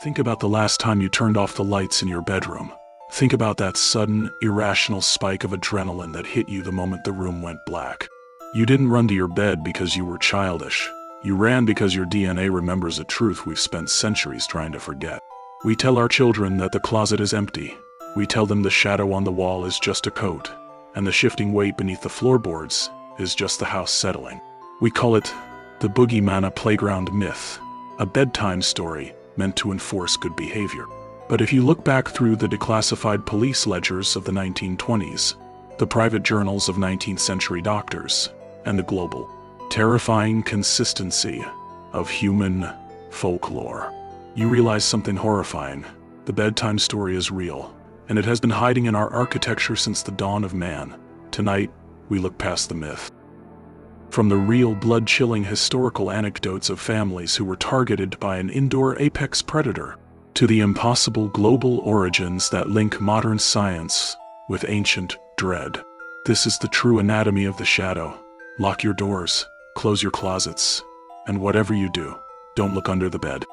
Think about the last time you turned off the lights in your bedroom. Think about that sudden, irrational spike of adrenaline that hit you the moment the room went black. You didn't run to your bed because you were childish. You ran because your DNA remembers a truth we've spent centuries trying to forget. We tell our children that the closet is empty. We tell them the shadow on the wall is just a coat, and the shifting weight beneath the floorboards is just the house settling. We call it the Boogeyman, a playground myth, a bedtime story meant to enforce good behavior. But if you look back through the declassified police ledgers of the 1920s, the private journals of 19th century doctors, and the global, terrifying consistency of human folklore, you realize something horrifying. The bedtime story is real, and it has been hiding in our architecture since the dawn of man. Tonight, we look past the myth. From the real blood-chilling historical anecdotes of families who were targeted by an indoor apex predator, to the impossible global origins that link modern science with ancient dread. This is the true anatomy of the shadow. Lock your doors, close your closets, and whatever you do, don't look under the bed.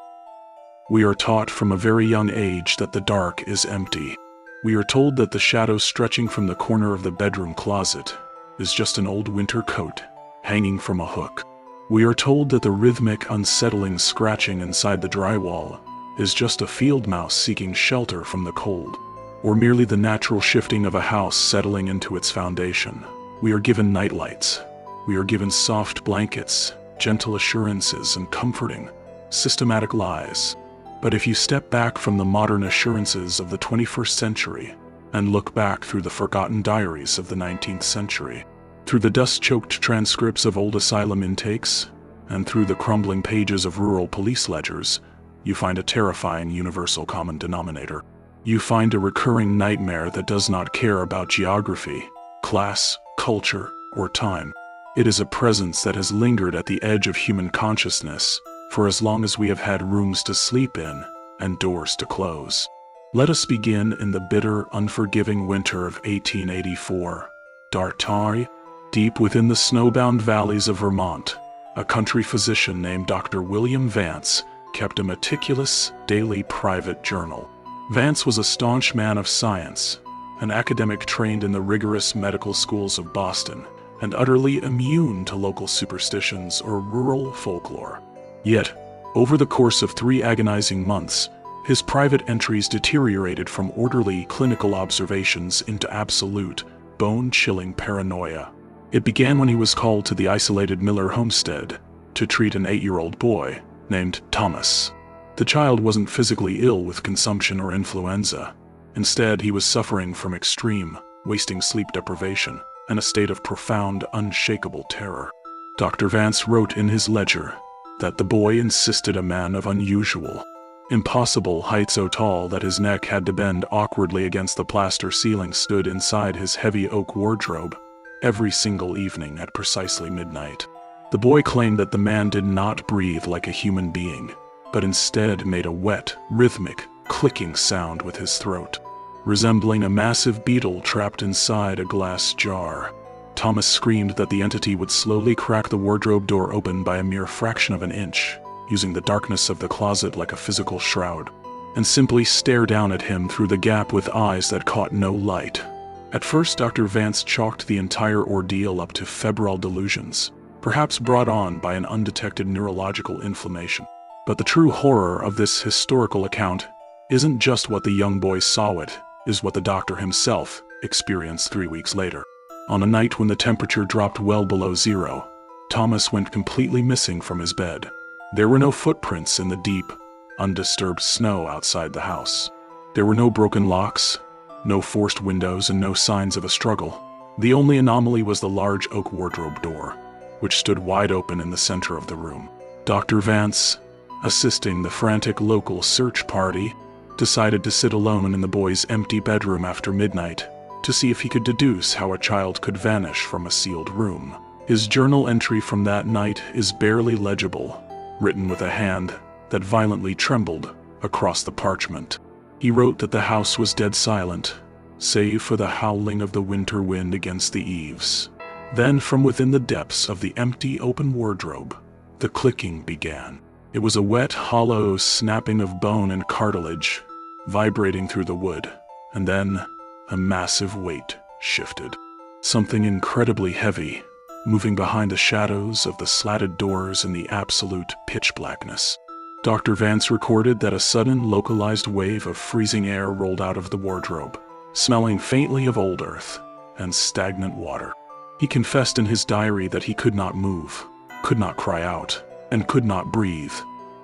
We are taught from a very young age that the dark is empty. We are told that the shadow stretching from the corner of the bedroom closet is just an old winter coat hanging from a hook. We are told that the rhythmic, unsettling scratching inside the drywall is just a field mouse seeking shelter from the cold, or merely the natural shifting of a house settling into its foundation. We are given nightlights. We are given soft blankets, gentle assurances, and comforting, systematic lies. But if you step back from the modern assurances of the 21st century and look back through the forgotten diaries of the 19th century, through the dust-choked transcripts of old asylum intakes, and through the crumbling pages of rural police ledgers, you find a terrifying universal common denominator. You find a recurring nightmare that does not care about geography, class, culture, or time. It is a presence that has lingered at the edge of human consciousness for as long as we have had rooms to sleep in and doors to close. Let us begin in the bitter, unforgiving winter of 1884. Dartari, deep within the snowbound valleys of Vermont, a country physician named Dr. William Vance kept a meticulous, daily private journal. Vance was a staunch man of science, an academic trained in the rigorous medical schools of Boston, and utterly immune to local superstitions or rural folklore. Yet, over the course of 3 agonizing months, his private entries deteriorated from orderly clinical observations into absolute, bone-chilling paranoia. It began when he was called to the isolated Miller homestead to treat an 8-year-old boy named Thomas. The child wasn't physically ill with consumption or influenza. Instead, he was suffering from extreme, wasting sleep deprivation and a state of profound, unshakable terror. Dr. Vance wrote in his ledger that the boy insisted a man of unusual, impossible height so tall that his neck had to bend awkwardly against the plaster ceiling stood inside his heavy oak wardrobe every single evening at precisely midnight. The boy claimed that the man did not breathe like a human being, but instead made a wet, rhythmic, clicking sound with his throat, resembling a massive beetle trapped inside a glass jar. Thomas screamed that the entity would slowly crack the wardrobe door open by a mere fraction of an inch, using the darkness of the closet like a physical shroud, and simply stare down at him through the gap with eyes that caught no light. At first, Dr. Vance chalked the entire ordeal up to febrile delusions, perhaps brought on by an undetected neurological inflammation. But the true horror of this historical account isn't just what the young boy saw, it is what the doctor himself experienced 3 weeks later. On a night when the temperature dropped well below zero, Thomas went completely missing from his bed. There were no footprints in the deep, undisturbed snow outside the house. There were no broken locks, no forced windows, and no signs of a struggle. The only anomaly was the large oak wardrobe door, which stood wide open in the center of the room. Dr. Vance, assisting the frantic local search party, decided to sit alone in the boy's empty bedroom after midnight to see if he could deduce how a child could vanish from a sealed room. His journal entry from that night is barely legible, written with a hand that violently trembled across the parchment. He wrote that the house was dead silent, save for the howling of the winter wind against the eaves. Then, from within the depths of the empty open wardrobe, the clicking began. It was a wet, hollow snapping of bone and cartilage, vibrating through the wood, and then a massive weight shifted. Something incredibly heavy, moving behind the shadows of the slatted doors in the absolute pitch blackness. Dr. Vance recorded that a sudden, localized wave of freezing air rolled out of the wardrobe, smelling faintly of old earth and stagnant water. He confessed in his diary that he could not move, could not cry out, and could not breathe.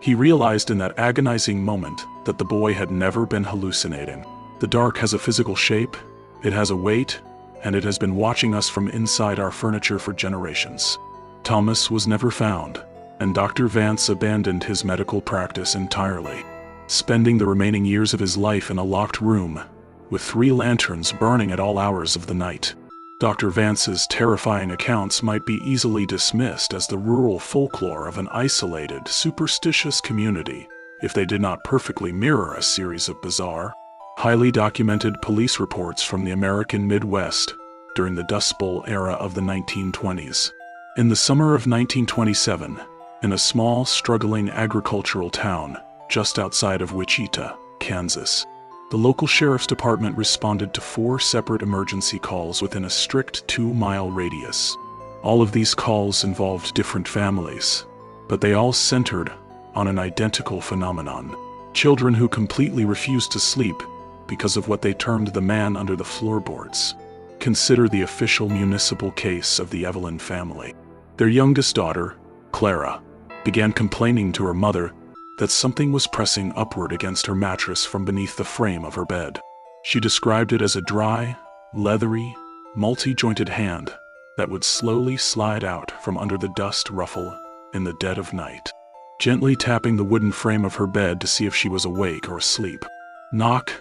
He realized in that agonizing moment that the boy had never been hallucinating. The dark has a physical shape, it has a weight, and it has been watching us from inside our furniture for generations. Thomas was never found, and Dr. Vance abandoned his medical practice entirely, spending the remaining years of his life in a locked room, with 3 lanterns burning at all hours of the night. Dr. Vance's terrifying accounts might be easily dismissed as the rural folklore of an isolated, superstitious community, if they did not perfectly mirror a series of bizarre, highly documented police reports from the American Midwest during the Dust Bowl era of the 1920s. In the summer of 1927, in a small, struggling agricultural town just outside of Wichita, Kansas, the local sheriff's department responded to 4 separate emergency calls within a strict 2-mile radius. All of these calls involved different families, but they all centered on an identical phenomenon: children who completely refused to sleep because of what they termed the man under the floorboards. Consider the official municipal case of the Evelyn family. Their youngest daughter, Clara, began complaining to her mother that something was pressing upward against her mattress from beneath the frame of her bed. She described it as a dry, leathery, multi-jointed hand that would slowly slide out from under the dust ruffle in the dead of night, gently tapping the wooden frame of her bed to see if she was awake or asleep. Knock,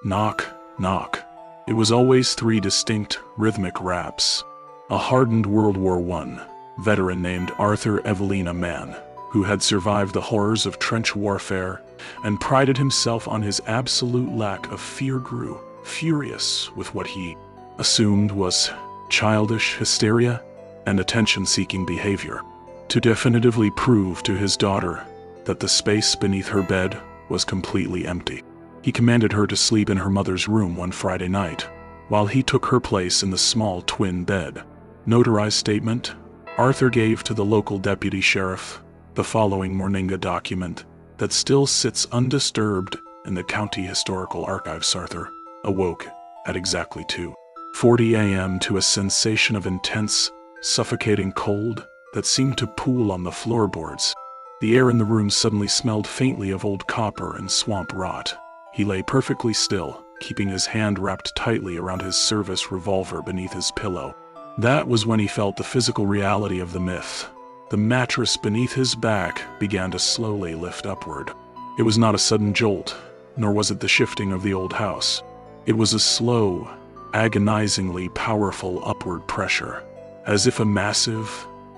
knock, knock. It was always 3 distinct, rhythmic raps. A hardened World War I veteran named Arthur Evelina Mann, who had survived the horrors of trench warfare and prided himself on his absolute lack of fear, grew furious with what he assumed was childish hysteria and attention-seeking behavior. To definitively prove to his daughter that the space beneath her bed was completely empty, he commanded her to sleep in her mother's room one Friday night, while he took her place in the small twin bed. Notarized statement, Arthur gave to the local deputy sheriff the following Morninga document that still sits undisturbed in the County Historical Archives. Arthur awoke at exactly 2:40 a.m. to a sensation of intense, suffocating cold that seemed to pool on the floorboards. The air in the room suddenly smelled faintly of old copper and swamp rot. He lay perfectly still, keeping his hand wrapped tightly around his service revolver beneath his pillow. That was when he felt the physical reality of the myth. The mattress beneath his back began to slowly lift upward. It was not a sudden jolt, nor was it the shifting of the old house. It was a slow, agonizingly powerful upward pressure, as if a massive,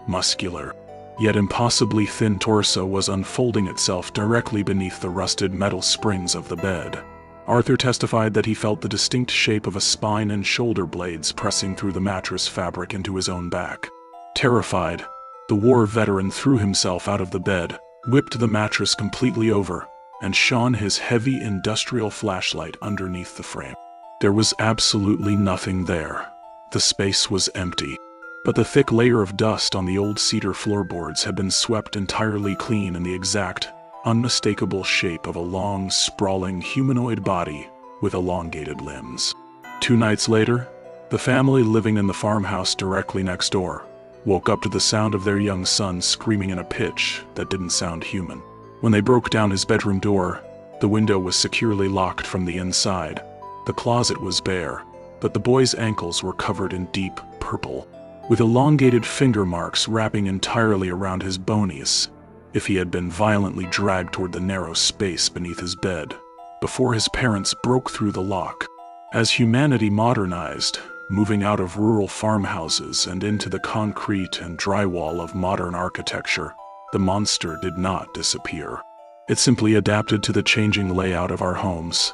muscular, yet impossibly thin torso was unfolding itself directly beneath the rusted metal springs of the bed. Arthur testified that he felt the distinct shape of a spine and shoulder blades pressing through the mattress fabric into his own back. Terrified, the war veteran threw himself out of the bed, whipped the mattress completely over, and shone his heavy industrial flashlight underneath the frame. There was absolutely nothing there. The space was empty. But the thick layer of dust on the old cedar floorboards had been swept entirely clean in the exact, unmistakable shape of a long, sprawling humanoid body with elongated limbs. 2 nights later, the family living in the farmhouse directly next door woke up to the sound of their young son screaming in a pitch that didn't sound human. When they broke down his bedroom door, the window was securely locked from the inside. The closet was bare, but the boy's ankles were covered in deep purple, with elongated finger marks wrapping entirely around his bonies, if he had been violently dragged toward the narrow space beneath his bed, before his parents broke through the lock. As humanity modernized, moving out of rural farmhouses and into the concrete and drywall of modern architecture, the monster did not disappear. It simply adapted to the changing layout of our homes.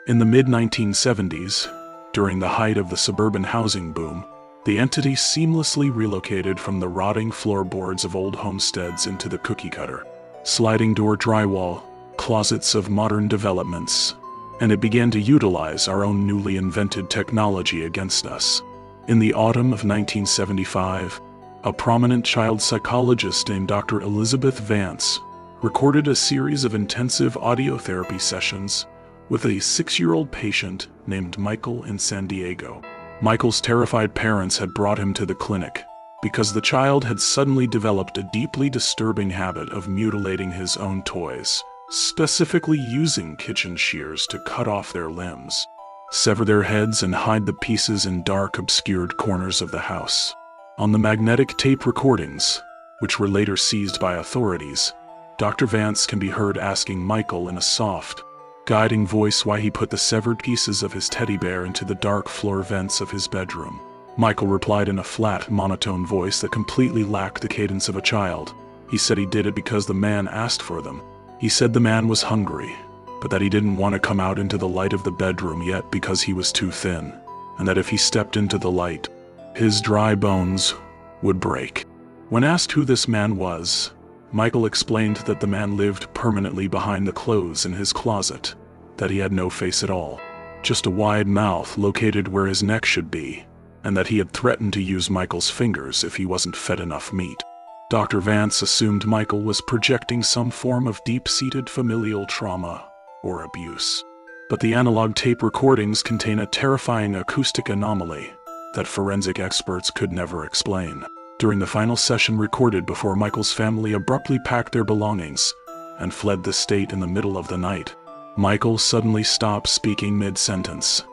In the mid-1970s, during the height of the suburban housing boom, the entity seamlessly relocated from the rotting floorboards of old homesteads into the cookie cutter, sliding door drywall, closets of modern developments, and it began to utilize our own newly invented technology against us. In the autumn of 1975, a prominent child psychologist named Dr. Elizabeth Vance recorded a series of intensive audio therapy sessions with a 6-year-old patient named Michael in San Diego. Michael's terrified parents had brought him to the clinic because the child had suddenly developed a deeply disturbing habit of mutilating his own toys, specifically using kitchen shears to cut off their limbs, sever their heads, and hide the pieces in dark, obscured corners of the house. On the magnetic tape recordings, which were later seized by authorities, Dr. Vance can be heard asking Michael in a soft, guiding voice why he put the severed pieces of his teddy bear into the dark floor vents of his bedroom. Michael replied in a flat, monotone voice that completely lacked the cadence of a child. He said he did it because the man asked for them. He said the man was hungry, but that he didn't want to come out into the light of the bedroom yet because he was too thin, and that if he stepped into the light, his dry bones would break. When asked who this man was, Michael explained that the man lived permanently behind the clothes in his closet, that he had no face at all, just a wide mouth located where his neck should be, and that he had threatened to use Michael's fingers if he wasn't fed enough meat. Dr. Vance assumed Michael was projecting some form of deep-seated familial trauma or abuse. But the analog tape recordings contain a terrifying acoustic anomaly that forensic experts could never explain. During the final session recorded before Michael's family abruptly packed their belongings and fled the state in the middle of the night, Michael suddenly stopped speaking mid-sentence.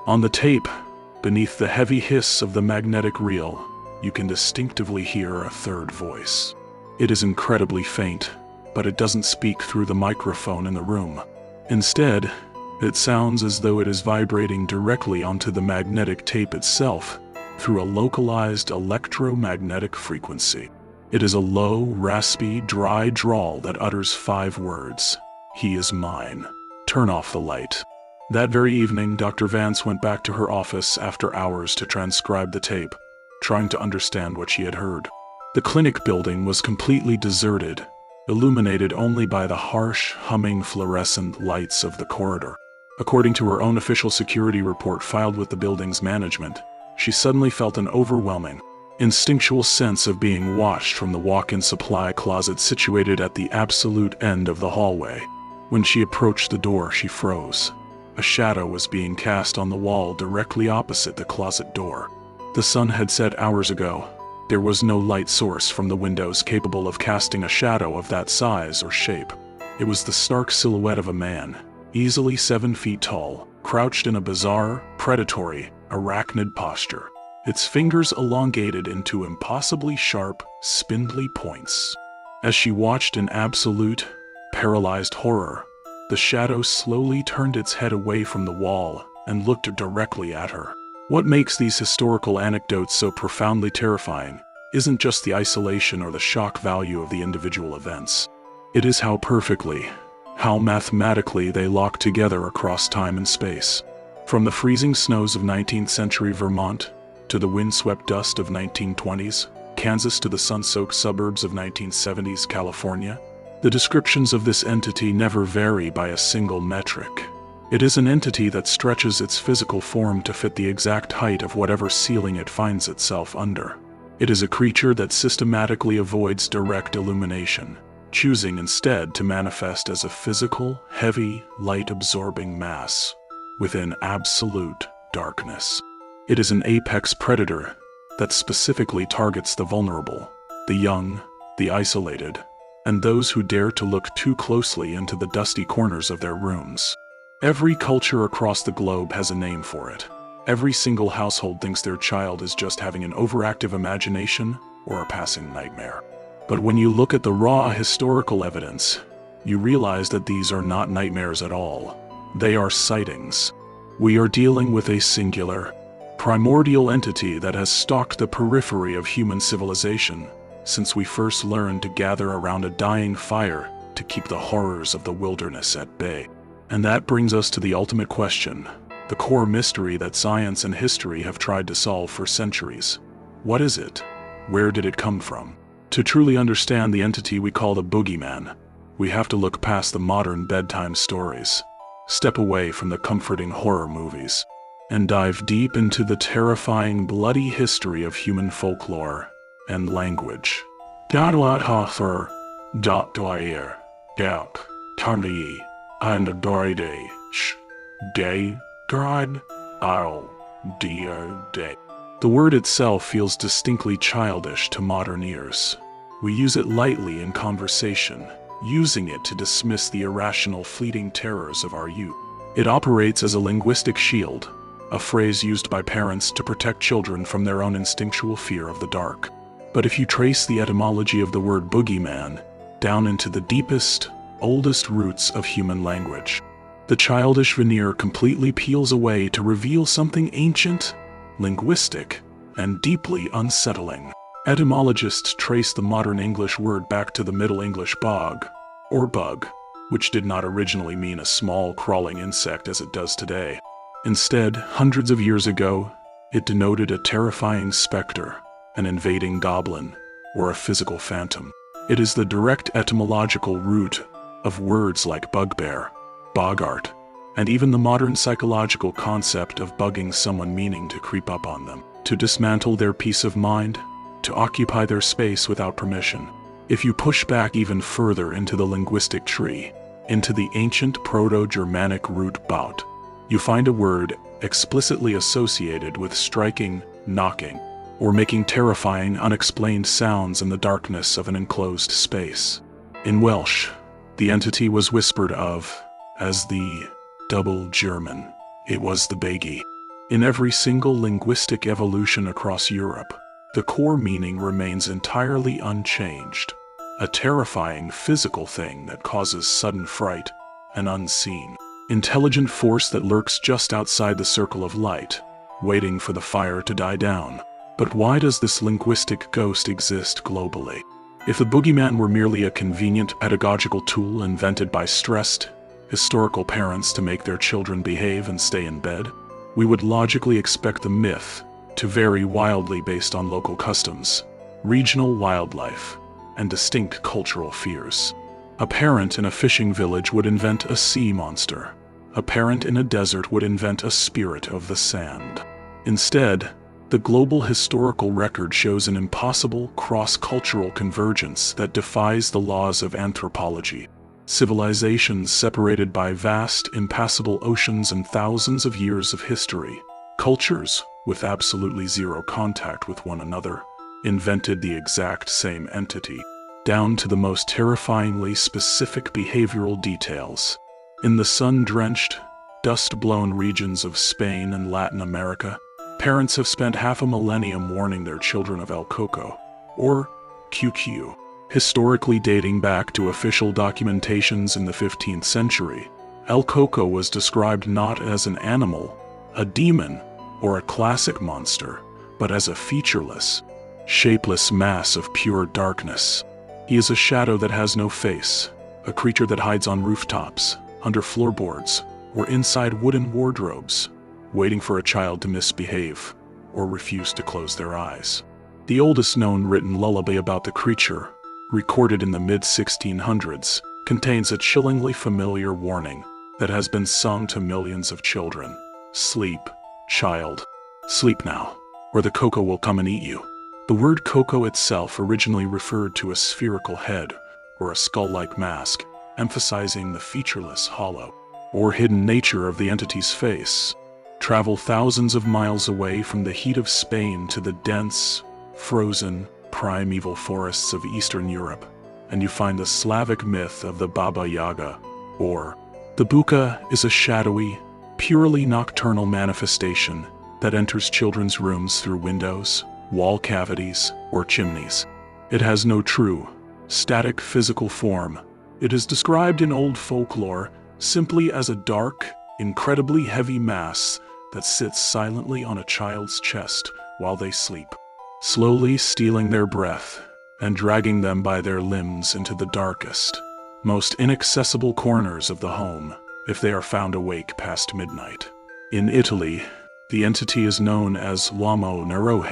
On the tape, beneath the heavy hiss of the magnetic reel, you can distinctively hear a third voice. It is incredibly faint, but it doesn't speak through the microphone in the room. Instead, it sounds as though it is vibrating directly onto the magnetic tape itself through a localized electromagnetic frequency. It is a low, raspy, dry drawl that utters 5 words. "He is mine. Turn off the light." That very evening, Dr. Vance went back to her office after hours to transcribe the tape, trying to understand what she had heard. The clinic building was completely deserted, illuminated only by the harsh, humming fluorescent lights of the corridor. According to her own official security report filed with the building's management, she suddenly felt an overwhelming, instinctual sense of being watched from the walk-in supply closet situated at the absolute end of the hallway. When she approached the door, she froze. A shadow was being cast on the wall directly opposite the closet door. The sun had set hours ago. There was no light source from the windows capable of casting a shadow of that size or shape. It was the stark silhouette of a man, easily 7 feet tall, crouched in a bizarre, predatory, arachnid posture, its fingers elongated into impossibly sharp, spindly points. As she watched in absolute, paralyzed horror, the shadow slowly turned its head away from the wall and looked directly at her. What makes these historical anecdotes so profoundly terrifying isn't just the isolation or the shock value of the individual events. It is how perfectly, how mathematically they lock together across time and space. From the freezing snows of 19th century Vermont to the windswept dust of 1920s Kansas to the sun-soaked suburbs of 1970s California, the descriptions of this entity never vary by a single metric. It is an entity that stretches its physical form to fit the exact height of whatever ceiling it finds itself under. It is a creature that systematically avoids direct illumination, choosing instead to manifest as a physical, heavy, light-absorbing mass within absolute darkness. It is an apex predator that specifically targets the vulnerable, the young, the isolated, and those who dare to look too closely into the dusty corners of their rooms. Every culture across the globe has a name for it. Every single household thinks their child is just having an overactive imagination or a passing nightmare. But when you look at the raw historical evidence, you realize that these are not nightmares at all. They are sightings. We are dealing with a singular, primordial entity that has stalked the periphery of human civilization since we first learned to gather around a dying fire to keep the horrors of the wilderness at bay. And that brings us to the ultimate question, the core mystery that science and history have tried to solve for centuries. What is it? Where did it come from? To truly understand the entity we call the Boogeyman, we have to look past the modern bedtime stories, step away from the comforting horror movies, and dive deep into the terrifying, bloody history of human folklore and language. Download Hoffer, Doir, Gap, Tarni, and Doride, Day, Guide, Isle, Dear Day. The word itself feels distinctly childish to modern ears. We use it lightly in conversation, using it to dismiss the irrational, fleeting terrors of our youth. It operates as a linguistic shield, a phrase used by parents to protect children from their own instinctual fear of the dark. But if you trace the etymology of the word boogeyman down into the deepest, oldest roots of human language, the childish veneer completely peels away to reveal something ancient, linguistic, and deeply unsettling. Etymologists trace the modern English word back to the Middle English bog, or bug, which did not originally mean a small crawling insect as it does today. Instead, hundreds of years ago, it denoted a terrifying specter, an invading goblin, or a physical phantom. It is the direct etymological root of words like bugbear, boggart, and even the modern psychological concept of bugging someone, meaning to creep up on them, to dismantle their peace of mind, to occupy their space without permission. If you push back even further into the linguistic tree, into the ancient Proto-Germanic root baut, you find a word explicitly associated with striking, knocking, or making terrifying, unexplained sounds in the darkness of an enclosed space. In Welsh, the entity was whispered of as the double German. It was the Beggy. In every single linguistic evolution across Europe, the core meaning remains entirely unchanged. A terrifying physical thing that causes sudden fright, an unseen, intelligent force that lurks just outside the circle of light, waiting for the fire to die down. But why does this linguistic ghost exist globally? If the boogeyman were merely a convenient pedagogical tool invented by stressed, historical parents to make their children behave and stay in bed, we would logically expect the myth to vary wildly based on local customs, regional wildlife, and distinct cultural fears. A parent in a fishing village would invent a sea monster. A parent in a desert would invent a spirit of the sand. Instead, the global historical record shows an impossible cross-cultural convergence that defies the laws of anthropology. Civilizations separated by vast, impassable oceans and thousands of years of history, cultures with absolutely zero contact with one another, invented the exact same entity, down to the most terrifyingly specific behavioral details. In the sun-drenched, dust-blown regions of Spain and Latin America, parents have spent half a millennium warning their children of El Coco, or QQ. Historically dating back to official documentations in the 15th century, El Coco was described not as an animal, a demon, or a classic monster, but as a featureless, shapeless mass of pure darkness. He is a shadow that has no face, a creature that hides on rooftops, under floorboards, or inside wooden wardrobes, waiting for a child to misbehave or refuse to close their eyes. The oldest known written lullaby about the creature, recorded in the mid-1600s, contains a chillingly familiar warning that has been sung to millions of children. Sleep, child. Sleep now, or the Coco will come and eat you. The word Coco itself originally referred to a spherical head or a skull-like mask, emphasizing the featureless, hollow, or hidden nature of the entity's face. Travel thousands of miles away from the heat of Spain to the dense, frozen, primeval forests of Eastern Europe, and you find the Slavic myth of the Baba Yaga, or the Buka is a shadowy, purely nocturnal manifestation that enters children's rooms through windows, wall cavities, or chimneys. It has no true, static physical form. It is described in old folklore simply as a dark, incredibly heavy mass that sits silently on a child's chest while they sleep, slowly stealing their breath and dragging them by their limbs into the darkest, most inaccessible corners of the home if they are found awake past midnight. In Italy, the entity is known as L'Uomo Nero,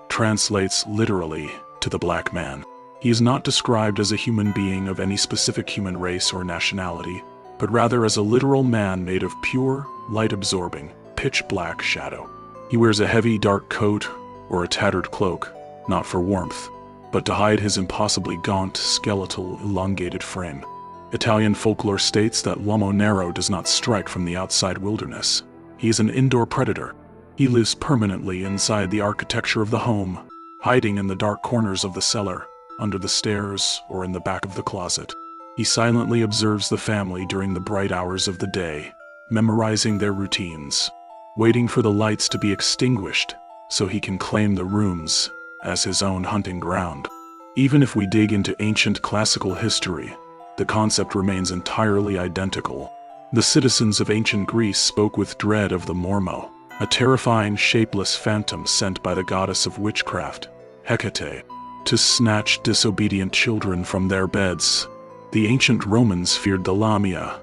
translates literally to the black man. He is not described as a human being of any specific human race or nationality, but rather as a literal man made of pure, light-absorbing, pitch-black shadow. He wears a heavy, dark coat or a tattered cloak, not for warmth, but to hide his impossibly gaunt, skeletal, elongated frame. Italian folklore states that L'Uomo Nero does not strike from the outside wilderness. He is an indoor predator. He lives permanently inside the architecture of the home, hiding in the dark corners of the cellar, under the stairs, or in the back of the closet. He silently observes the family during the bright hours of the day, memorizing their routines, waiting for the lights to be extinguished so he can claim the rooms as his own hunting ground. Even if we dig into ancient classical history, the concept remains entirely identical. The citizens of ancient Greece spoke with dread of the Mormo, a terrifying, shapeless phantom sent by the goddess of witchcraft, Hecate, to snatch disobedient children from their beds. The ancient Romans feared the Lamia,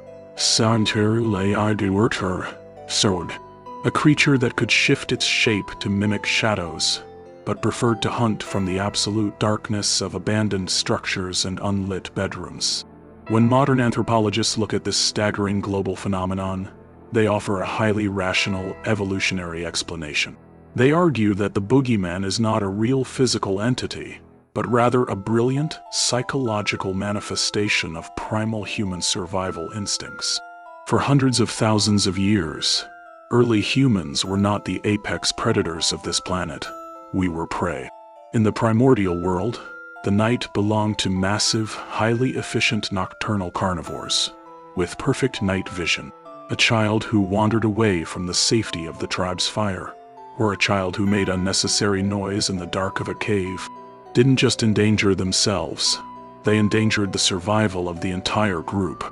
a creature that could shift its shape to mimic shadows, but preferred to hunt from the absolute darkness of abandoned structures and unlit bedrooms. When modern anthropologists look at this staggering global phenomenon, they offer a highly rational, evolutionary explanation. They argue that the boogeyman is not a real physical entity, but rather a brilliant, psychological manifestation of primal human survival instincts. For hundreds of thousands of years, early humans were not the apex predators of this planet. We were prey. In the primordial world, the night belonged to massive, highly efficient nocturnal carnivores, with perfect night vision. A child who wandered away from the safety of the tribe's fire, or a child who made unnecessary noise in the dark of a cave, didn't just endanger themselves, they endangered the survival of the entire group.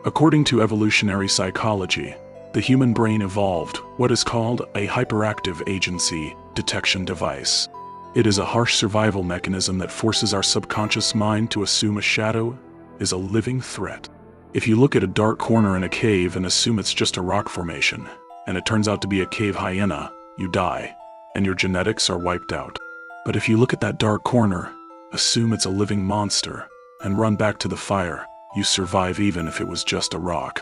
According to evolutionary psychology, the human brain evolved what is called a hyperactive agency detection device. It is a harsh survival mechanism that forces our subconscious mind to assume a shadow is a living threat. If you look at a dark corner in a cave and assume it's just a rock formation, and it turns out to be a cave hyena, you die, and your genetics are wiped out. But if you look at that dark corner, assume it's a living monster, and run back to the fire, you survive even if it was just a rock.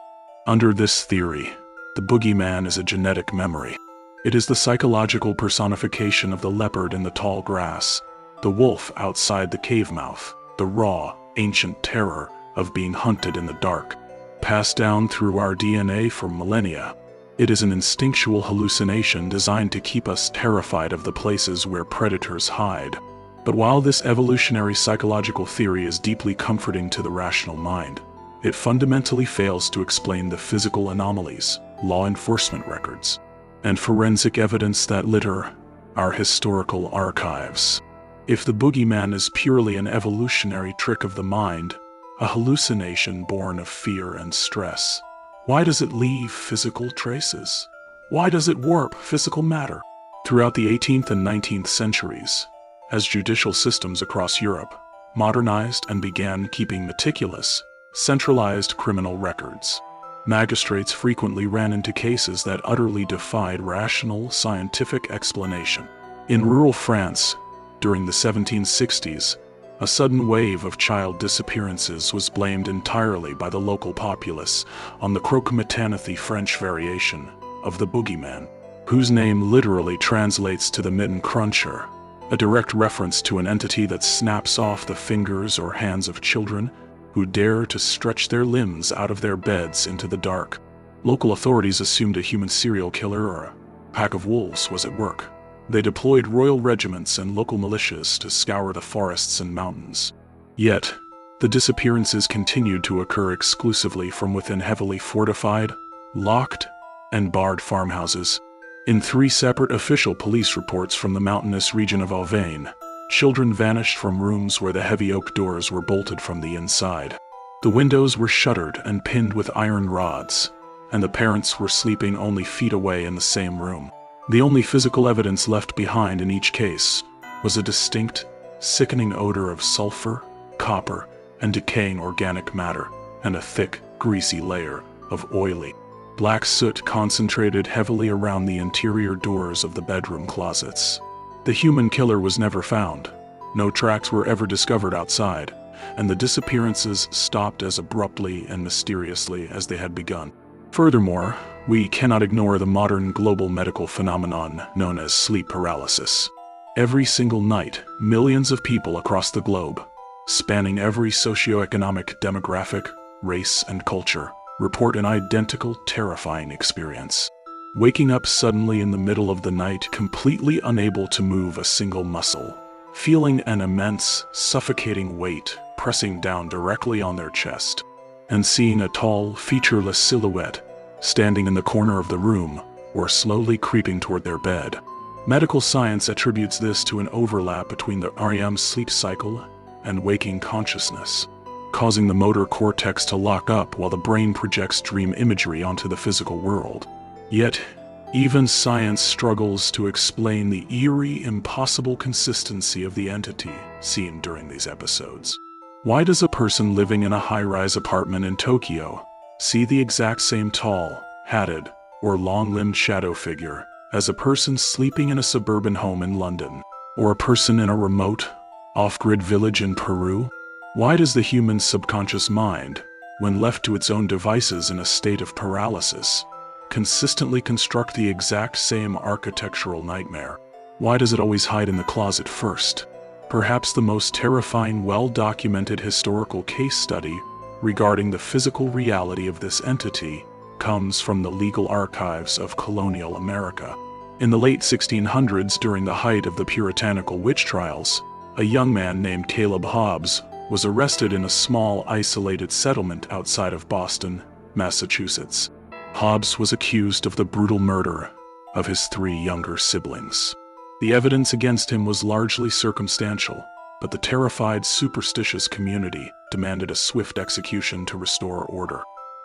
Under this theory, the boogeyman is a genetic memory. It is the psychological personification of the leopard in the tall grass, the wolf outside the cave mouth, the raw, ancient terror of being hunted in the dark, passed down through our DNA for millennia. It is an instinctual hallucination designed to keep us terrified of the places where predators hide. But while this evolutionary psychological theory is deeply comforting to the rational mind, it fundamentally fails to explain the physical anomalies, law enforcement records, and forensic evidence that litter our historical archives. If the boogeyman is purely an evolutionary trick of the mind, a hallucination born of fear and stress, why does it leave physical traces? Why does it warp physical matter? Throughout the 18th and 19th centuries, as judicial systems across Europe modernized and began keeping meticulous, centralized criminal records, magistrates frequently ran into cases that utterly defied rational, scientific explanation. In rural France, during the 1760s, a sudden wave of child disappearances was blamed entirely by the local populace on the croque-mitaine French variation of the boogeyman, whose name literally translates to the mitten cruncher, a direct reference to an entity that snaps off the fingers or hands of children who dare to stretch their limbs out of their beds into the dark. Local authorities assumed a human serial killer or a pack of wolves was at work. They deployed royal regiments and local militias to scour the forests and mountains. Yet, the disappearances continued to occur exclusively from within heavily fortified, locked, and barred farmhouses. In 3 separate official police reports from the mountainous region of Auvergne, children vanished from rooms where the heavy oak doors were bolted from the inside. The windows were shuttered and pinned with iron rods, and the parents were sleeping only feet away in the same room. The only physical evidence left behind in each case was a distinct, sickening odor of sulfur, copper, and decaying organic matter, and a thick, greasy layer of oily, black soot concentrated heavily around the interior doors of the bedroom closets. The human killer was never found, No tracks were ever discovered outside, and the disappearances stopped as abruptly and mysteriously as they had begun. Furthermore, we cannot ignore the modern global medical phenomenon known as sleep paralysis. Every single night, millions of people across the globe, spanning every socioeconomic demographic, race, and culture, report an identical, terrifying experience. Waking up suddenly in the middle of the night, completely unable to move a single muscle, feeling an immense, suffocating weight pressing down directly on their chest, and seeing a tall, featureless silhouette standing in the corner of the room or slowly creeping toward their bed. Medical science attributes this to an overlap between the REM sleep cycle and waking consciousness, causing the motor cortex to lock up while the brain projects dream imagery onto the physical world. Yet, even science struggles to explain the eerie, impossible consistency of the entity seen during these episodes. Why does a person living in a high-rise apartment in Tokyo see the exact same tall, hatted, or long-limbed shadow figure as a person sleeping in a suburban home in London, or a person in a remote, off-grid village in Peru? Why does the human subconscious mind, when left to its own devices in a state of paralysis, consistently construct the exact same architectural nightmare? Why does it always hide in the closet first? Perhaps the most terrifying, well-documented historical case study regarding the physical reality of this entity comes from the legal archives of colonial America. In the late 1600s, during the height of the puritanical witch trials, a young man named Caleb Hobbs was arrested in a small, isolated settlement outside of Boston, Massachusetts. Hobbs was accused of the brutal murder of his 3 younger siblings. The evidence against him was largely circumstantial, but the terrified, superstitious community demanded a swift execution to restore order.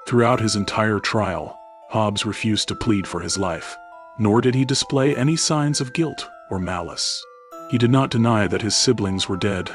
Throughout his entire trial, Hobbs refused to plead for his life, nor did he display any signs of guilt or malice. He did not deny that his siblings were dead,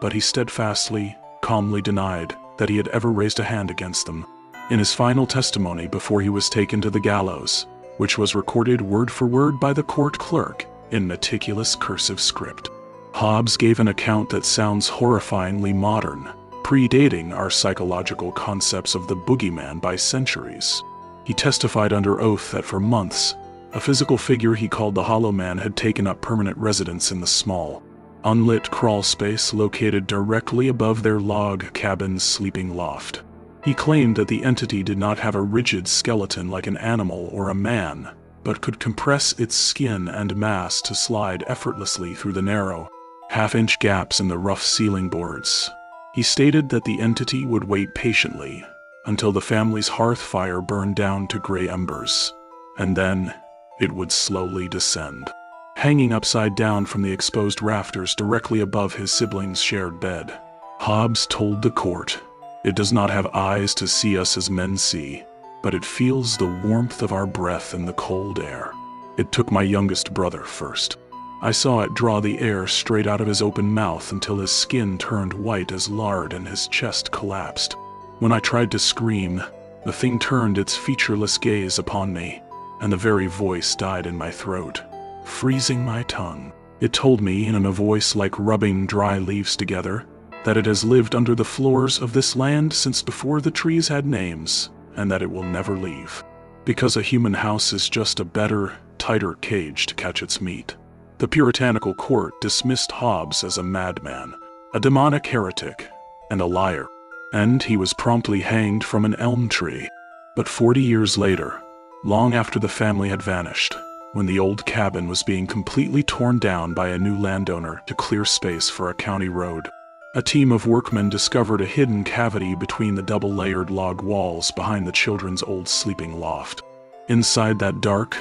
but he steadfastly, calmly denied that he had ever raised a hand against them. In his final testimony before he was taken to the gallows, which was recorded word for word by the court clerk in meticulous cursive script, Hobbs gave an account that sounds horrifyingly modern, predating our psychological concepts of the Boogeyman by centuries. He testified under oath that for months, a physical figure he called the Hollow Man had taken up permanent residence in the small, unlit crawl space located directly above their log cabin's sleeping loft. He claimed that the entity did not have a rigid skeleton like an animal or a man, but could compress its skin and mass to slide effortlessly through the narrow, half-inch gaps in the rough ceiling boards. He stated that the entity would wait patiently until the family's hearth fire burned down to gray embers, and then it would slowly descend, hanging upside down from the exposed rafters directly above his siblings' shared bed. Hobbs told the court, "It does not have eyes to see us as men see, but it feels the warmth of our breath in the cold air. It took my youngest brother first. I saw it draw the air straight out of his open mouth until his skin turned white as lard and his chest collapsed. When I tried to scream, the thing turned its featureless gaze upon me, and the very voice died in my throat, freezing my tongue. It told me in a voice like rubbing dry leaves together that it has lived under the floors of this land since before the trees had names, and that it will never leave, because a human house is just a better, tighter cage to catch its meat." The puritanical court dismissed Hobbs as a madman, a demonic heretic, and a liar, and he was promptly hanged from an elm tree. But 40 years later, long after the family had vanished, when the old cabin was being completely torn down by a new landowner to clear space for a county road, a team of workmen discovered a hidden cavity between the double-layered log walls behind the children's old sleeping loft. Inside that dark,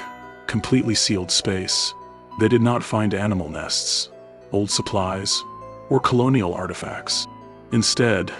completely sealed space, they did not find animal nests, old supplies, or colonial artifacts. Instead,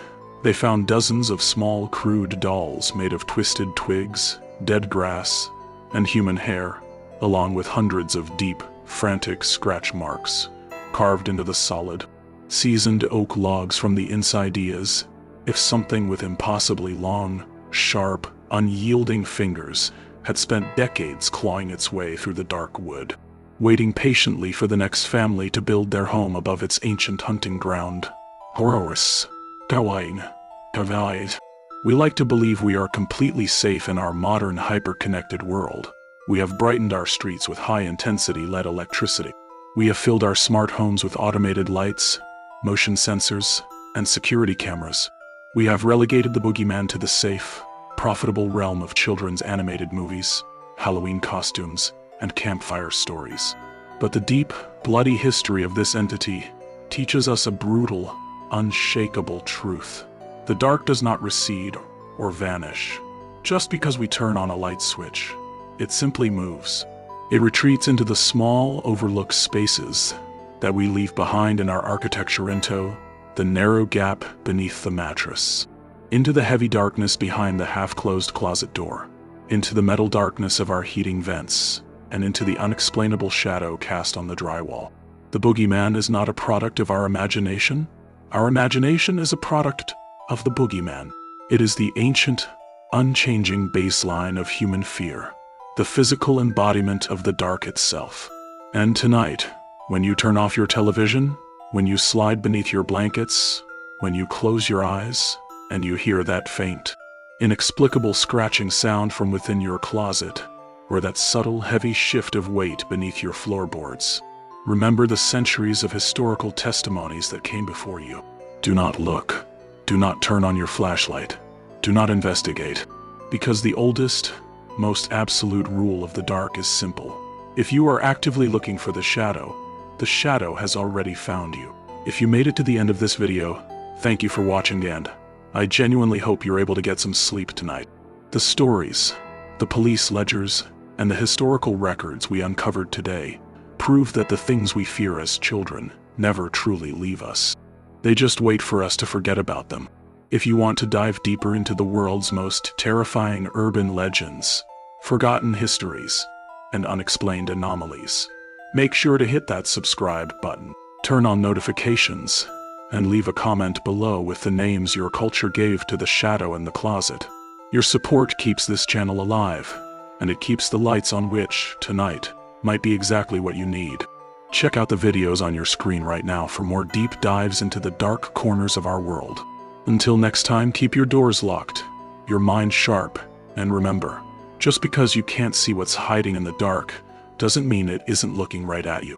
they found dozens of small, crude dolls made of twisted twigs, dead grass, and human hair, along with hundreds of deep, frantic scratch marks carved into the solid, seasoned oak logs from the inside as if something with impossibly long, sharp, unyielding fingers had spent decades clawing its way through the dark wood. waiting patiently for the next family to build their home above its ancient hunting ground. Horrors. Kawaii. Kawais. We like to believe we are completely safe in our modern hyper-connected world. We have brightened our streets with high-intensity LED electricity. We have filled our smart homes with automated lights, motion sensors, and security cameras. We have relegated the boogeyman to the safe, profitable realm of children's animated movies, Halloween costumes, and campfire stories. But the deep, bloody history of this entity teaches us a brutal, unshakable truth. The dark does not recede or vanish just because we turn on a light switch. It simply moves. It retreats into the small, overlooked spaces that we leave behind in our architecture, into the narrow gap beneath the mattress, into the heavy darkness behind the half-closed closet door, into the metal darkness of our heating vents, and into the unexplainable shadow cast on the drywall. The boogeyman is not a product of our imagination. Our imagination is a product of the boogeyman. It is the ancient, unchanging baseline of human fear, the physical embodiment of the dark itself. And tonight, when you turn off your television, when you slide beneath your blankets, when you close your eyes, and you hear that faint, inexplicable scratching sound from within your closet, or that subtle, heavy shift of weight beneath your floorboards, remember the centuries of historical testimonies that came before you. Do not look. Do not turn on your flashlight. Do not investigate. Because the oldest, most absolute rule of the dark is simple. If you are actively looking for the shadow has already found you. If you made it to the end of this video, thank you for watching, and I genuinely hope you're able to get some sleep tonight. The stories, the police ledgers, and the historical records we uncovered today prove that the things we fear as children never truly leave us. They just wait for us to forget about them. If you want to dive deeper into the world's most terrifying urban legends, forgotten histories, and unexplained anomalies, make sure to hit that subscribe button, turn on notifications, and leave a comment below with the names your culture gave to the shadow in the closet. Your support keeps this channel alive, and it keeps the lights on, which, tonight, might be exactly what you need. Check out the videos on your screen right now for more deep dives into the dark corners of our world. Until next time, keep your doors locked, your mind sharp, and remember, just because you can't see what's hiding in the dark doesn't mean it isn't looking right at you.